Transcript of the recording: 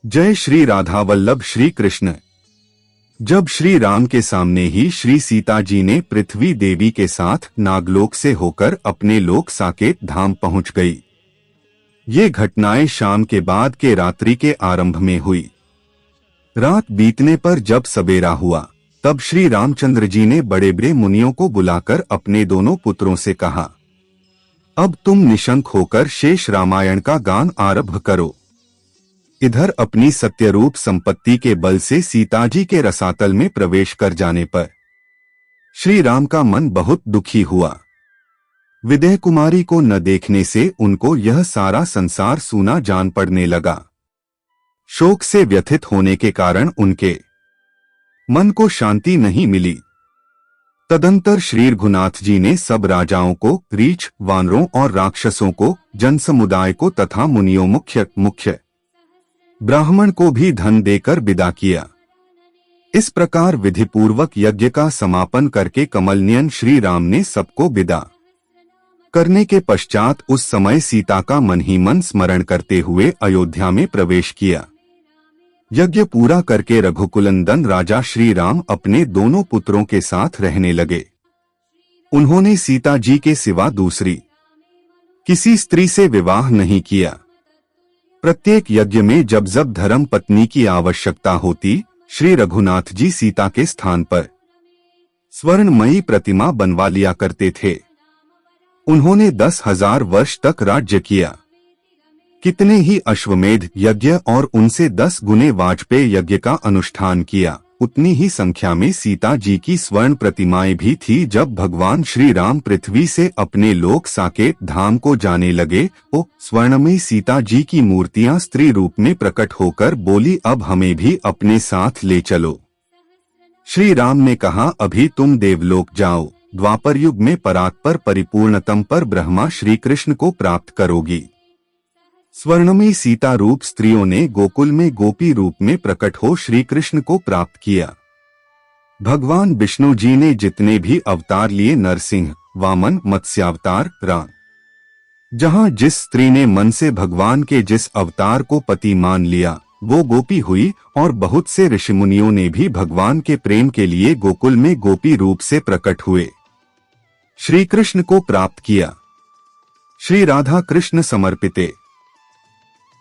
जय श्री राधा वल्लभ श्री कृष्ण। जब श्री राम के सामने ही श्री सीता जी ने पृथ्वी देवी के साथ नागलोक से होकर अपने लोक साकेत धाम पहुंच गई। ये घटनाएं शाम के बाद के रात्रि के आरंभ में हुई। रात बीतने पर जब सवेरा हुआ तब श्री रामचंद्र जी ने बड़े बड़े मुनियों को बुलाकर अपने दोनों पुत्रों से कहा, अब तुम निशंक होकर शेष रामायण का गान आरंभ करो। इधर अपनी सत्यरूप संपत्ति के बल से सीता जी के रसातल में प्रवेश कर जाने पर श्री राम का मन बहुत दुखी हुआ। विदेह कुमारी को न देखने से उनको यह सारा संसार सूना जान पड़ने लगा। शोक से व्यथित होने के कारण उनके मन को शांति नहीं मिली। तदंतर श्री रघुनाथ जी ने सब राजाओं को, रीछ, वानरों और राक्षसों को, जन समुदाय को तथा मुनियों मुख्य ब्राह्मण को भी धन देकर विदा किया। इस प्रकार विधिपूर्वक यज्ञ का समापन करके कमलनयन श्री राम ने सबको विदा करने के पश्चात उस समय सीता का मन ही मन स्मरण करते हुए अयोध्या में प्रवेश किया। यज्ञ पूरा करके रघुकुलनंदन राजा श्री राम अपने दोनों पुत्रों के साथ रहने लगे। उन्होंने सीता जी के सिवा दूसरी किसी स्त्री से विवाह नहीं किया। प्रत्येक यज्ञ में जब धर्म पत्नी की आवश्यकता होती, श्री रघुनाथ जी सीता के स्थान पर स्वर्णमयी प्रतिमा बनवा लिया करते थे। उन्होंने 10,000 वर्ष तक राज्य किया। कितने ही अश्वमेध यज्ञ और उनसे 10 गुने वाजपेय यज्ञ का अनुष्ठान किया। उतनी ही संख्या में सीता जी की स्वर्ण प्रतिमाएं भी थी। जब भगवान श्री राम पृथ्वी से अपने लोक साकेत धाम को जाने लगे, ओ स्वर्णमयी सीता जी की मूर्तियां स्त्री रूप में प्रकट होकर बोली, अब हमें भी अपने साथ ले चलो। श्री राम ने कहा, अभी तुम देवलोक जाओ, द्वापर युग में परात्पर परिपूर्णतम पर ब्रह्मा श्री कृष्ण को प्राप्त करोगी। स्वर्णमयी सीता रूप स्त्रियों ने गोकुल में गोपी रूप में प्रकट हो श्री कृष्ण को प्राप्त किया। भगवान विष्णु जी ने जितने भी अवतार लिए, नरसिंह, वामन, मत्स्यावतार, राम, जहां जिस स्त्री ने मन से भगवान के जिस अवतार को पति मान लिया वो गोपी हुई। और बहुत से ऋषिमुनियों ने भी भगवान के प्रेम के लिए गोकुल में गोपी रूप से प्रकट हुए श्री कृष्ण को प्राप्त किया। श्री राधा कृष्ण समर्पिते।